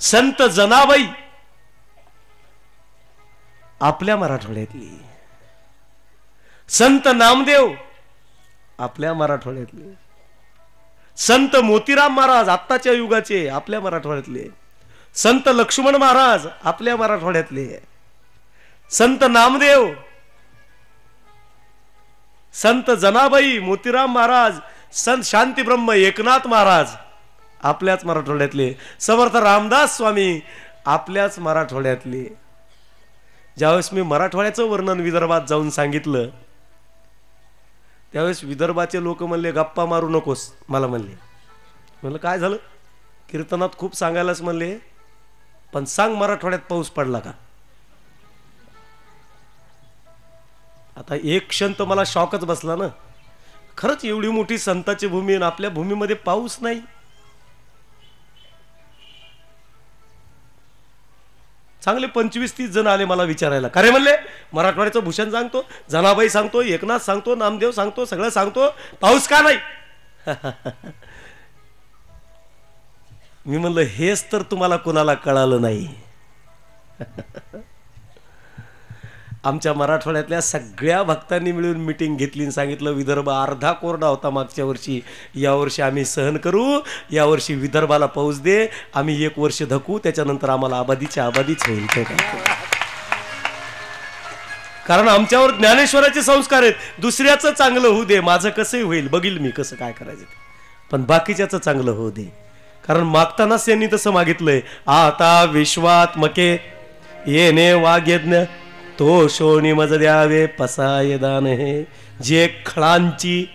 संत जनाबाई आपल्या मराठवाड्यातली. संत नामदेव आपल्या मराठवाड्यातले. संत मोतीराम महाराज आत्ताच्या युगाचे आपल्या मराठवाड्यातले. संत लक्ष्मण महाराज आपल्या मराठवाड्यातले. संत नामदेव, संत जनाबाई, मोतीराम महाराज, संत शांतीब्रह्म एकनाथ महाराज आपल्याच मराठवाड्यातले. समर्थ रामदास स्वामी आपल्याच मराठवाड्यातले. ज्यावेळेस मी मराठवाड्याचं वर्णन विदर्भात जाऊन सांगितलं त्यावेळेस विदर्भाचे लोक म्हणले गप्पा मारू नकोस. मला म्हणलं काय झालं? कीर्तनात खूप सांगायलाच म्हणले, पण सांग मराठवाड्यात पाऊस पडला का? आता एक क्षण तर मला शॉकच बसला ना. खरंच एवढी मोठी संताची भूमी आणि आपल्या भूमीमध्ये पाऊस नाही. चांगले 25-30 जण आले मला विचारायला. खरे म्हणले मराठवाड्याचं भूषण सांगतो, जनाबाई सांगतो, एकनाथ सांगतो, नामदेव सांगतो, सगळं सांगतो, पाऊस का नाही? मी म्हणलं हेच तर तुम्हाला कोणाला कळालं नाही. आमच्या मराठवाड्यातल्या सगळ्या भक्तांनी मिळून मीटिंग घेतली आणि सांगितलं विदर्भ अर्धा कोरडा होता मागच्या वर्षी, यावर्षी आम्ही सहन करू, यावर्षी विदर्भाला पाऊस दे, आम्ही 1 वर्ष धकू, त्याच्यानंतर आम्हाला आबादीच्या आबादीच होईल. कारण आमच्यावर ज्ञानेश्वराचे संस्कार आहेत. दुसऱ्याचं चांगलं होऊ दे, माझं कसंही होईल, बघील मी कसं काय करायचं, पण बाकीच्याचं चांगलं होऊ दे. कारण मागतानाच त्यांनी तसं मागितलंय. आता विश्वात्मके येणे वाग्यज्ञ तो शोणी मज द्यावे पसाय दान हे. जे खळांची,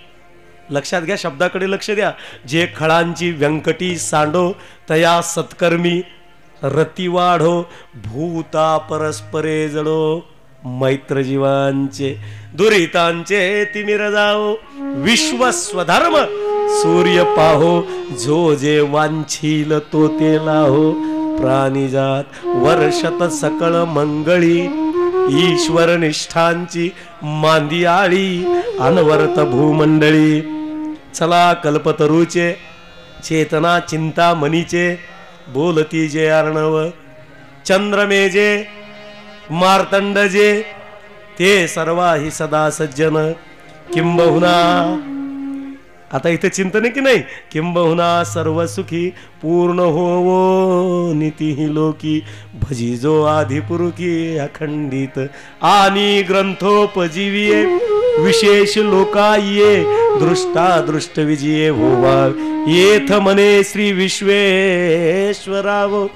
लक्षात घ्या शब्दाकडे लक्ष द्या, जे खळांची व्यंकटी सांडो तया सत्कर्मी रती वाढो भूता परस्परे जडो मैत्र जीवांचे दुरितांचे तिमिर जाओ विश्व स्वधर्म सूर्य पाहो जो जे वांछील तो ते लाहो प्राणीजात वर्षत सकळ मंगळी ईश्वर निष्ठांची मांदी आळी अनवर्त भूमंडळी. चला कल्पतरूचे चेतना चिंता मनीचे बोलती जे अर्णव चंद्रमेजे मार्तंडजे ते सर्वाही सदा सज्जन किंबहुना. आता इथे चिंतन आहे की नाही, किंबहुना सर्व सुखी पूर्ण होवो नीती लोकी भजिजो आधिपुरुकी अखंडित आणि ग्रंथोपजीविये विशेष लोकाये दृष्टा दृष्ट विजये होवा येथ मने श्री विश्वेश्वराव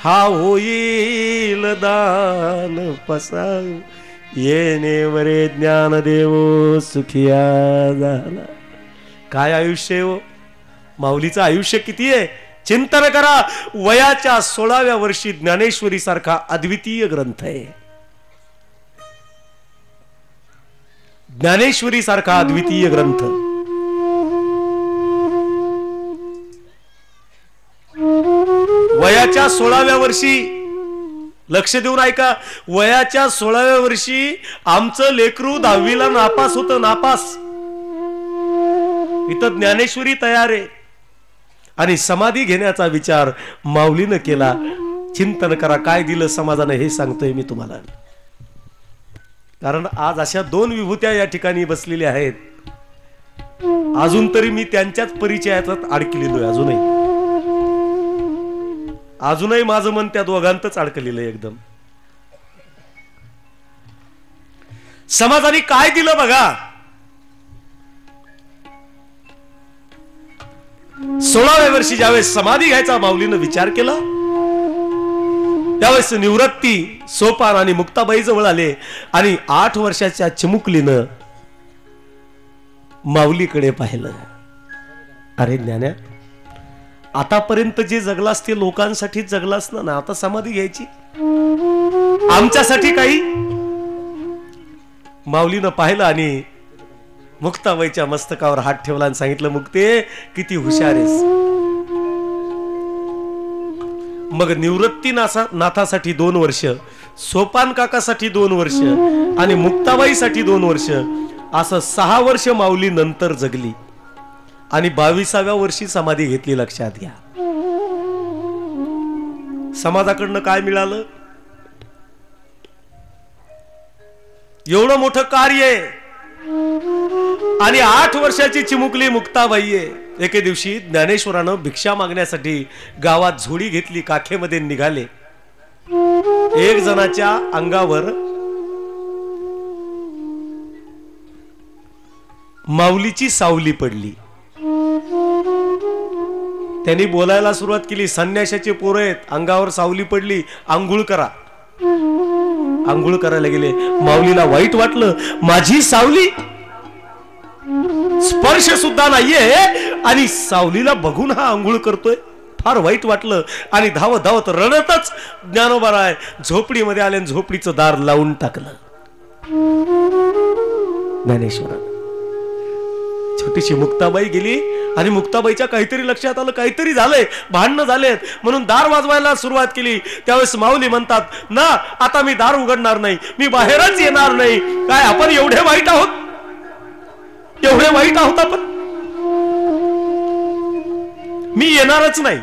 हा होईल दान पसाव येणे वरे ज्ञानदेव सुखिया झाला. काय आयुष्य हो, माऊलीचं आयुष्य किती आहे चिंतन करा. वयाच्या 16व्या वर्षी ज्ञानेश्वरी सारखा अद्वितीय ग्रंथ आहे. ज्ञानेश्वरी सारखा अद्वितीय ग्रंथ. वयाच्या 16व्या वर्षी, लक्ष देऊन ऐका, वयाच्या 16व्या वर्षी आमचं लेकरू 10वीला नापास होतं. नापास. इथं ज्ञानेश्वरी तयार आहे आणि समाधी घेण्याचा विचार माऊलीनं केला. चिंतन करा काय दिलं समाजानं हे सांगतोय मी तुम्हाला. कारण आज अशा 2 विभूत्या या ठिकाणी बसलेल्या आहेत. अजून तरी मी त्यांच्याच परिचयात अडकलेलो आहे. अजूनही माझं मन त्या दोघांतच अडकलेलं आहे एकदम. समाजाने काय दिलं बघा. 16व्या वर्षी ज्यावेळेस समाधी घ्यायचा माऊलीनं विचार केला, त्यावेळेस निवृत्ती, सोपान आणि मुक्ताबाई जवळ आले आणि 8 वर्षाच्या चिमुकलीनं माऊलीकडे पाहिलं. अरे ज्ञान्या, आतापर्यंत जे जगलास ते लोकांसाठीच जगलास ना, आता समाधी घ्यायची आमच्यासाठी काही. माऊलीनं पाहिलं आणि मुक्ताबाईच्या मस्तकावर हात ठेवला आणि सांगितलं, मुक्ते किती हुशार आहेस. मग निवृत्ती नाथासाठी 2 वर्ष, सोपान काकासाठी 2 वर्ष आणि मुक्ताबाईसाठी 2 वर्ष, असं 6 वर्ष माऊली नंतर जगली आणि 22व्या वर्षी समाधी घेतली. लक्षात घ्या, समाजाकडनं काय मिळालं? एवढं मोठं कार्य आहे आणि 8 वर्षाची चिमुकली मुक्ताबाई आहे. एके दिवशी ज्ञानेश्वरानं भिक्षा मागण्यासाठी गावात झोळी घेतली, काखेमध्ये निघाले. एक जणाच्या अंगावर माऊलीची सावली पडली. त्यांनी बोलायला सुरुवात केली, संन्याशाचे पोरं आहेत, अंगावर सावली पडली, आंघोळ करा. आंघोळ करायला गेले. माऊलीला वाईट वाटलं, माझी सावली स्पर्श सुद्धा नाहीये आणि सावलीला बघून हा आंघोळ करतोय. फार वाईट वाटलं आणि धावत धावत रडतच ज्ञानोबाराय झोपडीमध्ये आले, झोपडीचं दार लावून टाकलं. ज्ञानेश्वरानं छोटीशी मुक्ताबाई गेली आणि मुक्ताबाईच्या काहीतरी लक्षात आलं, काहीतरी झालंय, भांडणं झालेत म्हणून दार वाजवायला सुरुवात केली. त्यावेळेस माऊली म्हणतात, ना आता मी दार उघडणार नाही, मी बाहेरच येणार नाही. काय आपण एवढे वाईट आहोत? एवढे वाईट आहोत आपण? मी येणारच नाही.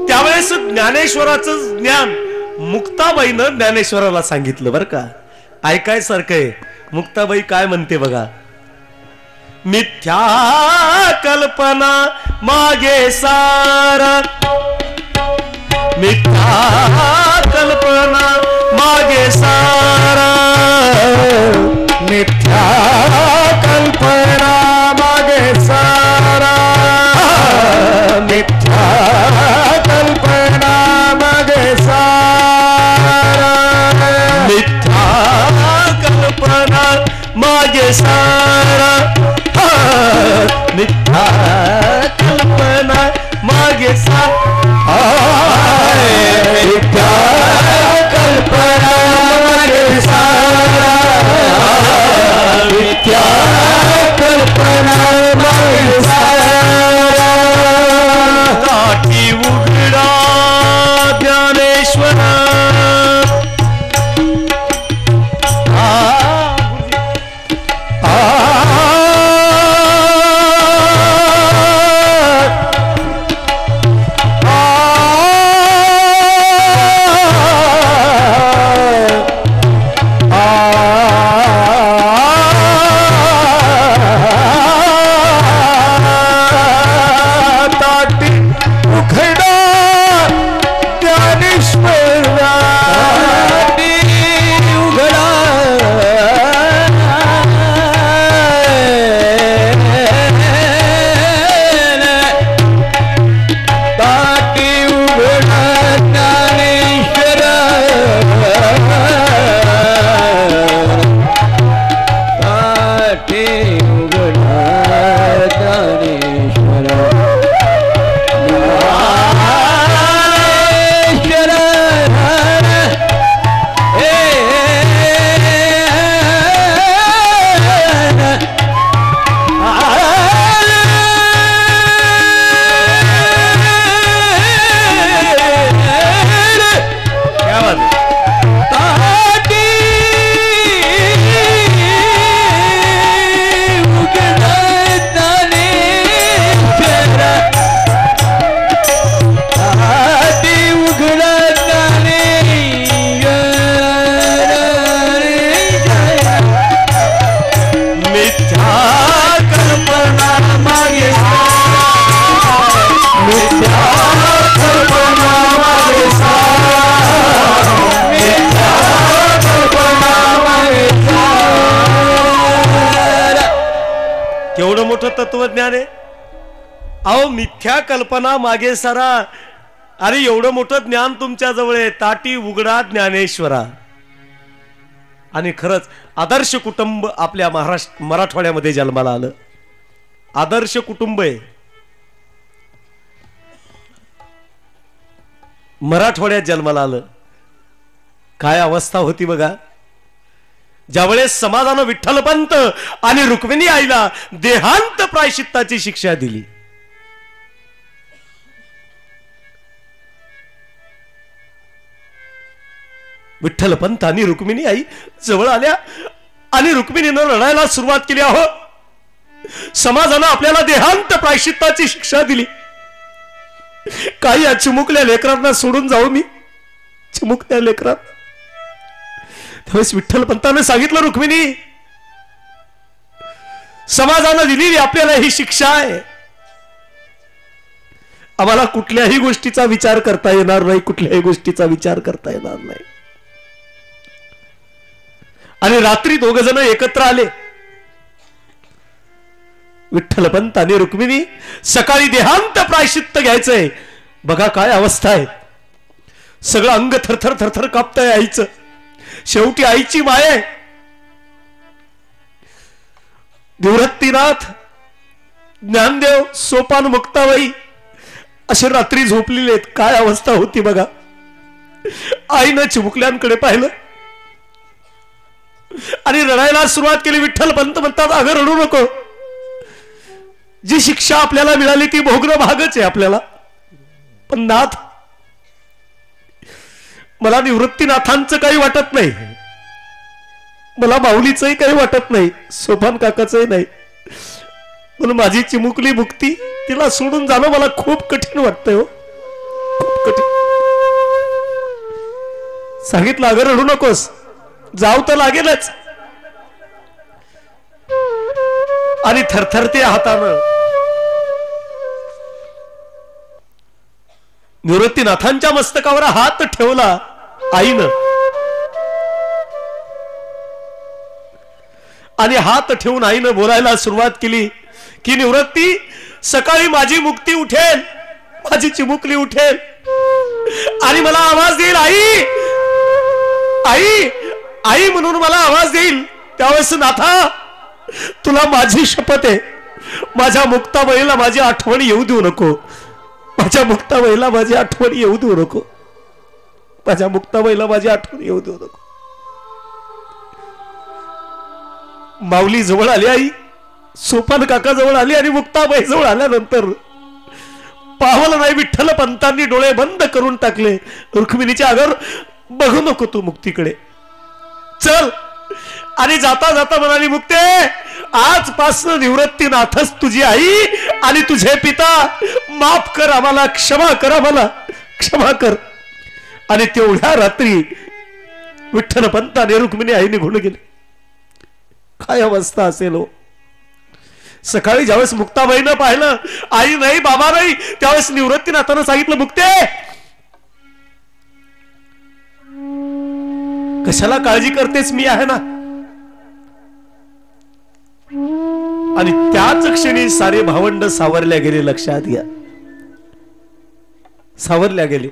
त्यावेळेस ज्ञानेश्वराचं ज्ञान मुक्ताबाईनं ज्ञानेश्वराला सांगितलं. बरं का, ऐकाय सारखं आहे. मुक्ताबाई काय म्हणते बघा, मिथ्या कल्पना मागे सारा, मिथ्या कल्पना मागे सारा, मिथ्या कल्पना मागे सारा, मिथ्या कल्पना मागे सारा, मिथ्या कल्पना मागे सारा, मिथ्या कल्पना मागे सारा, मिथ्या कल्पना मागे सारा, मिथ्या कल्पना मागे सारा. काठी उघडा ज्ञानेश्वरा, मिथ्या कल्पना मागे सारा. अरे एवढं मोठं ज्ञान तुमच्या जवळ आहे. ताटी उघडा ज्ञानेश्वरा. आणि खरंच आदर्श कुटुंब आपल्या मराठवाड्यामध्ये जन्माला आलं. आदर्श कुटुंब आहे. मराठवाड्यात जन्माला आलं. काय अवस्था होती बघा. ज्यावेळेस समाजानं विठ्ठलपंत आणि रुक्मिणी आईला देहांत प्रायश्चित्ताची शिक्षा दिली. विठ्ठलपंत आणि रुक्मिणी आई जवळ आल्या आणि रुक्मिणीनं रडायला सुरुवात केली. अहो, समाजानं आपल्याला देहांत प्रायश्चित्ताची शिक्षा दिली. काही या चिमुकल्या लेकरांना सोडून जाऊ मी? चिमुकल्या लेकरात. त्यावेळेस विठ्ठलपंतानं सांगितलं, रुक्मिणी, समाजानं दिलेली आपल्याला ही शिक्षा आहे. आम्हाला कुठल्याही गोष्टीचा विचार करता येणार नाही. कुठल्याही गोष्टीचा विचार करता येणार नाही. आणि रात्री दोघ जण एकत्र आले. विठ्ठलपंत आणि रुक्मिणी. सकाळी देहांत प्रायश्चित्त घ्यायचंय. बघा काय अवस्था आहे. सगळं अंग थरथर थरथर कापतंय आईचं. शेवटी आईची माय आहे. निवृत्तीनाथ, ज्ञानदेव, सोपान, मुक्ताबाई असे रात्री झोपलेले आहेत. काय अवस्था होती बघा. आईनं चिमुकल्यांकडे पाहिलं आणि रडायला सुरुवात केली. विठ्ठलपंत म्हणतात, अगं रडू नको. जी शिक्षा आपल्याला मिळाली ती भोगणं भागच आहे आपल्याला. पण नाथ, मला निवृत्तीनाथांचं काही वाटत नाही. मला माऊलीचंही काही वाटत नाही. सोपान काकाचंही नाही. म्हणून माझी चिमुकली मुक्ती, तिला सोडून जाणं मला खूप कठीण वाटतंय हो. खूप कठीण. सांगितलं, अगं रडू नकोस. जाऊ तर लागेलच. आणि थरथरते हातानं निवृत्तीनाथांच्या मस्तकावर हात ठेवला आईनं. आणि हात ठेवून आईनं बोलायला सुरुवात केली की, निवृत्ती, सकाळी माझी मुक्ती उठेल, माझी चिमुकली उठेल आणि मला आवाज देईल, आई आई आई म्हणून मला आवाज देईल. त्यावेळेस नाथा, तुला माझी शपथ आहे, माझ्या मुक्ताबाईला माझी आठवण येऊ देऊ नको. माझ्या मुक्ताबाईला माझी आठवण येऊ देऊ नको. माझ्या मुक्ताबाईला माझी आठवण येऊ देऊ नको. माऊली जवळ आली आई. सोपान काका जवळ आली आणि मुक्ताबाई जवळ आल्यानंतर पावलं नाही. विठ्ठलपंतांनी डोळे बंद करून टाकले. रुक्मिणीच्या अगर बघू नको तू मुक्तीकडे, चल. आणि जाता जाता म्हणाली, मुक्ते, आजपासून निवृत्तीनाथच तुझी आई आणि तुझे पिता. माफ कर आम्हाला, क्षमा कर आम्हाला, क्षमा कर. आणि तेवढ्या रात्री विठ्ठलपंत आणि रुक्मिणी आई निघून गेले. काय अवस्था असेल हो. सकाळी ज्यावेळेस मुक्ताबाईनं पाहिलं, आई नाही, बाबा नाही, त्यावेळेस निवृत्तीनाथानं सांगितलं, मुक्ते, कशाला काळजी करतेस, मी आहे ना. आणि त्याच क्षणी सारे भावंड सावरल्या गेले. लक्षात घ्या, सावरल्या गेले.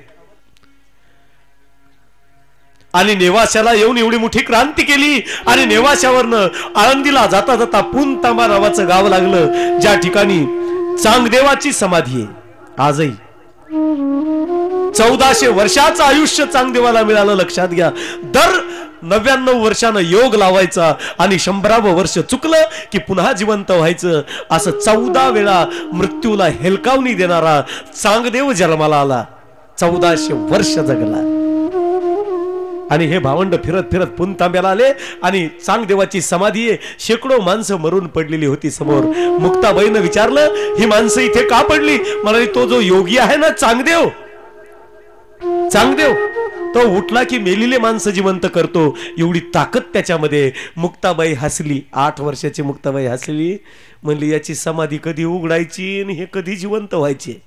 आणि नेवाशाला येऊन एवढी मोठी क्रांती केली. आणि नेवाशावरनं आळंदीला जाता जाता पुनतांबा नावाचं गाव लागलं, ज्या ठिकाणी चांगदेवाची समाधी आहे. आजही 1400 वर्षाचं आयुष्य चांगदेवाला मिळालं. लक्षात घ्या, दर 99 वर्षानं योग लावायचा आणि 100वं वर्ष चुकलं की पुन्हा जिवंत व्हायचं. असं 14 वेळा मृत्यूला हेलकावणी देणारा चांगदेव जन्माला आला. 1400 वर्ष जगला. आणि हे भावंड फिरत फिरत पुनतांब्याला आले आणि चांगदेवाची समाधी आहे. शेकडो माणसं मरून पडलेली होती समोर. मुक्ताबाईनं विचारलं, ही माणसं इथे का पडली? म्हणाली, तो जो योगी आहे ना, चांगदेव, चांगदेव, तो उठला की मेलेले माणसं जिवंत करतो. एवढी ताकद त्याच्यामध्ये. मुक्ताबाई हसली. 8 वर्षाची मुक्ताबाई हसली. म्हणली, याची समाधी कधी उघडायची आणि हे कधी जिवंत व्हायचे.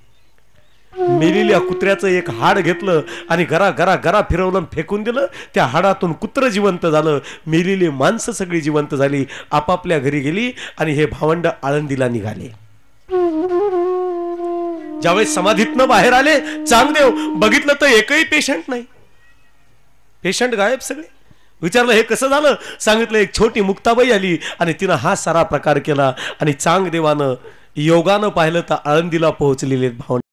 मेलेल्या कुत्र्याचं एक हाड घेतलं आणि गरा गरा गरा फिरवलं, फेकून दिलं. त्या हाडातून कुत्र जिवंत झालं. मेलेली माणसं सगळी जिवंत झाली. आपापल्या घरी गेली आणि हे भावंड आळंदीला निघाले. ज्यावेळेस समाधीतनं बाहेर आले चांगदेव, बघितलं तर एकही पेशंट नाही, पेशंट गायब सगळे. विचारलं हे कसं झालं, सांगितलं एक छोटी मुक्ताबाई आली आणि तिनं हा सारा प्रकार केला. आणि चांगदेवानं योगानं पाहिलं तर आळंदीला पोहोचलेले भावना